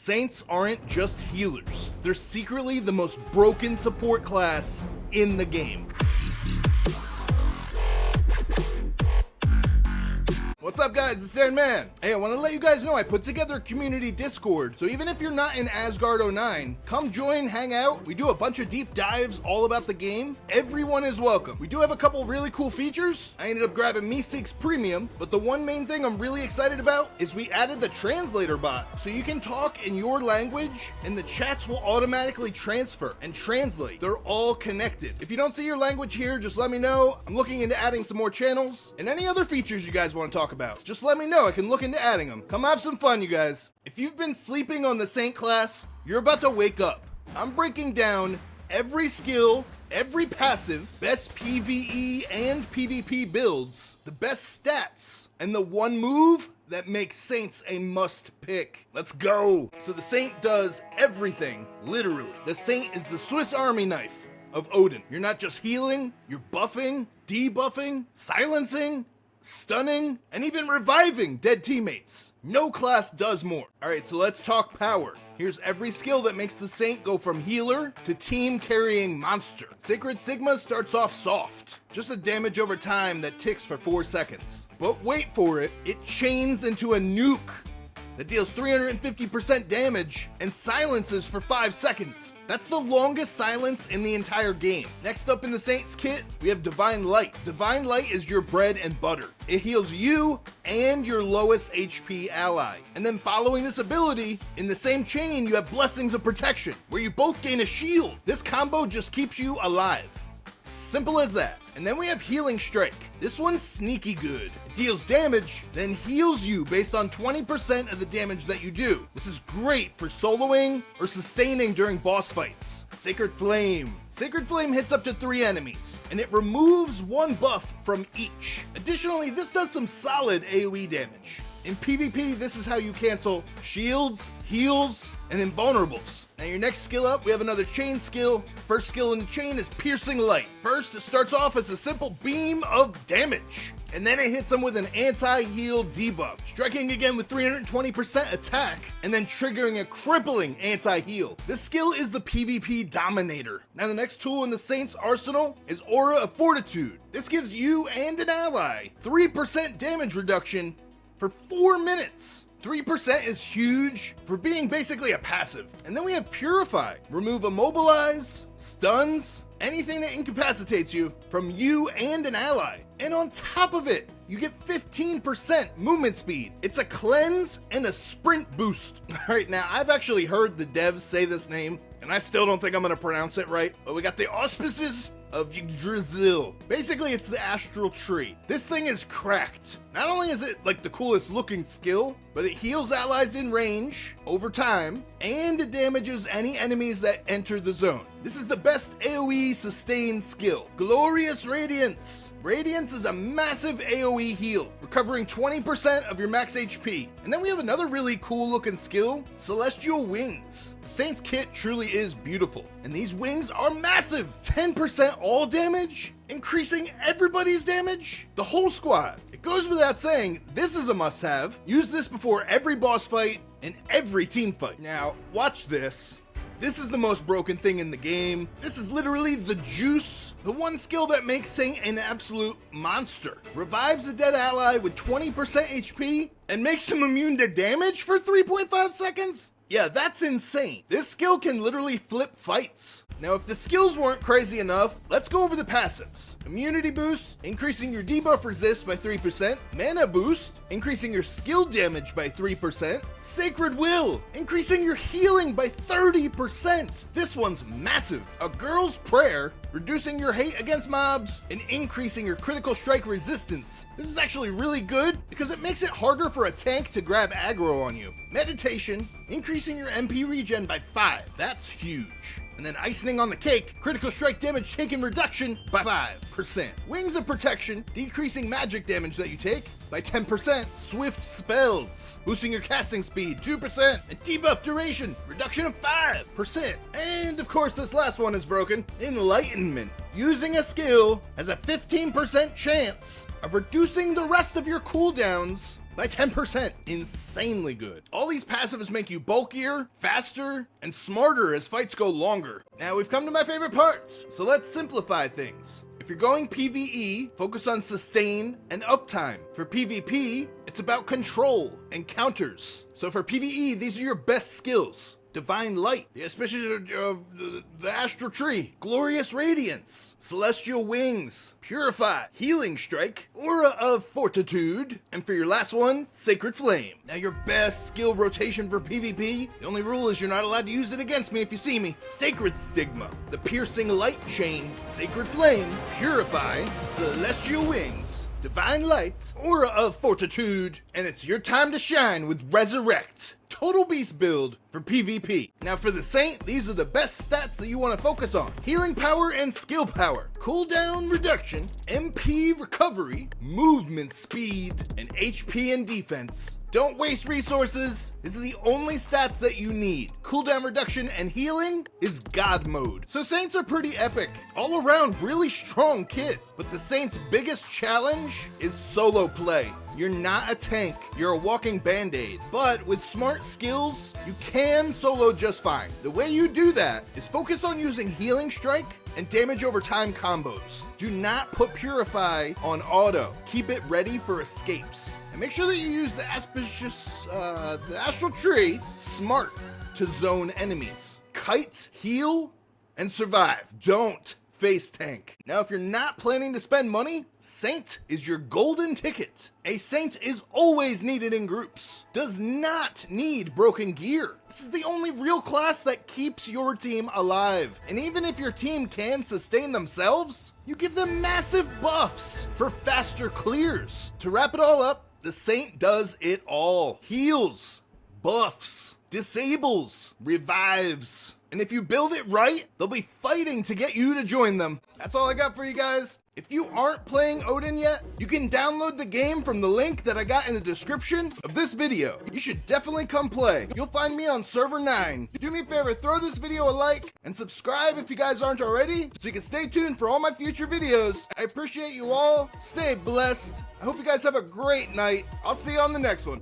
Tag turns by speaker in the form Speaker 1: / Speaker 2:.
Speaker 1: Saints aren't just healers. They're secretly the most broken support class in the game. What's up guys, it's Aaron Man. Hey, I want to let you guys know I put together a community Discord, so even if you're not in Asgard 09, come join, hang out. We do a bunch of deep dives all about the game. Everyone is welcome. We do have a couple really cool features. I ended up grabbing Meeseek's Premium, but the one main thing I'm really excited about is we added the translator bot, so you can talk in your language and the chats will automatically transfer and translate. They're all connected. If you don't see your language here, just let me know. I'm looking into adding some more channels and any other features you guys want to talk about. Just let me know, I can look into adding them. Come have some fun, you guys. If you've been sleeping on the Saint class, you're about to wake up. I'm breaking down every skill, every passive, best PvE and PvP builds, the best stats, and the one move that makes Saints a must pick. Let's go. So the Saint does everything, literally. The Saint is the Swiss Army knife of Odin. You're not just healing, you're buffing, debuffing, silencing, stunning, and even reviving dead teammates. No class does more. Alright, so let's talk power. Here's every skill that makes the Saint go from healer to team carrying monster. Sacred Sigma starts off soft, just a damage over time that ticks for 4 seconds. But wait for it, it chains into a nuke that deals 350% damage and silences for 5 seconds. That's the longest silence in the entire game. Next up in the Saints kit, we have Divine Light. Divine Light is your bread and butter. It heals you and your lowest HP ally. And then following this ability, in the same chain, you have Blessings of Protection, where you both gain a shield. This combo just keeps you alive. Simple as that. And then we have Healing Strike. This one's sneaky good. It deals damage, then heals you based on 20% of the damage that you do. This is great for soloing or sustaining during boss fights. Sacred Flame. Sacred Flame hits up to 3 enemies, and it removes 1 buff from each. Additionally, this does some solid AoE damage. In PvP, this is how you cancel shields, heals, and invulnerables. Now your next skill up, we have another chain skill. First skill in the chain is Piercing Light. First, it starts off as a simple beam of damage, and then it hits them with an anti-heal debuff, striking again with 320% attack, and then triggering a crippling anti-heal. This skill is the PvP Dominator. Now the next tool in the Saints arsenal is Aura of Fortitude. This gives you and an ally 3% damage reduction for 4 minutes. 3% is huge for being basically a passive. And then we have Purify. Remove Immobilize, stuns, anything that incapacitates you from you and an ally. And on top of it, you get 15% movement speed. It's a cleanse and a sprint boost. All right, now I've actually heard the devs say this name, and I still don't think I'm gonna pronounce it right, but we got the auspices of Yggdrasil. Basically, it's the astral tree. This thing is cracked. Not only is it like the coolest looking skill, but it heals allies in range over time, and it damages any enemies that enter the zone. This is the best AoE sustained skill. Glorious Radiance. Radiance is a massive AoE heal, recovering 20% of your max HP. And then we have another really cool looking skill, Celestial Wings. The Saints kit truly is beautiful, and these wings are massive. 10% all damage, increasing everybody's damage, the whole squad. It goes without saying, this is a must-have. Use this before every boss fight and every team fight. Now, watch this. This is the most broken thing in the game. This is literally the juice, the one skill that makes Saint an absolute monster. Revives a dead ally with 20% HP and makes him immune to damage for 3.5 seconds? Yeah, that's insane. This skill can literally flip fights. Now, if the skills weren't crazy enough, let's go over the passives. Immunity boost, increasing your debuff resist by 3%. Mana boost, increasing your skill damage by 3%. Sacred Will, increasing your healing by 30%. This one's massive. A Girl's Prayer, reducing your hate against mobs and increasing your critical strike resistance. This is actually really good because it makes it harder for a tank to grab aggro on you. Meditation, increasing your MP regen by 5. That's huge. And then icing on the cake, critical strike damage taken reduction by 5%. Wings of Protection, decreasing magic damage that you take by 10%. Swift Spells, boosting your casting speed 2%. And debuff duration, reduction of 5%. And of course this last one is broken, Enlightenment. Using a skill has a 15% chance of reducing the rest of your cooldowns by 10%. Insanely good. All these passives make you bulkier, faster, and smarter as fights go longer. Now we've come to my favorite parts, so let's simplify things. If you're going PvE, focus on sustain and uptime. For PvP, it's about control and counters. So for PvE, these are your best skills. Divine Light, the auspicious of the Astral Tree, Glorious Radiance, Celestial Wings, Purify, Healing Strike, Aura of Fortitude, and for your last one, Sacred Flame. Now your best skill rotation for PvP, the only rule is you're not allowed to use it against me if you see me. Sacred Stigma, the Piercing Light Chain, Sacred Flame, Purify, Celestial Wings, Divine Light, Aura of Fortitude, and it's your time to shine with Resurrect. Total beast build for PvP. Now for the Saint, these are the best stats that you want to focus on. Healing power and skill power, cooldown reduction, MP recovery, movement speed, and HP and defense. Don't waste resources. These are the only stats that you need. Cooldown reduction and healing is God mode. So Saints are pretty epic. All around really strong kit. But the Saints' biggest challenge is solo play. You're not a tank, you're a walking band-aid. But with smart skills, you can solo just fine. The way you do that is focus on using Healing Strike and damage over time combos. Do not put Purify on auto. Keep it ready for escapes. And make sure that you use the Astral Tree smart to zone enemies. Kite, heal, and survive. Don't face tank. Now, if you're not planning to spend money, Saint is your golden ticket. A Saint is always needed in groups. Does not need broken gear. This is the only real class that keeps your team alive. And even if your team can sustain themselves, you give them massive buffs for faster clears. To wrap it all up, the Saint does it all. Heals, buffs, disables, revives. And if you build it right, they'll be fighting to get you to join them. That's all I got for you guys. If you aren't playing Odin yet, you can download the game from the link that I got in the description of this video. You should definitely come play. You'll find me on server 9. Do me a favor, throw this video a like and subscribe if you guys aren't already so you can stay tuned for all my future videos. I appreciate you all. Stay blessed. I hope you guys have a great night. I'll see you on the next one.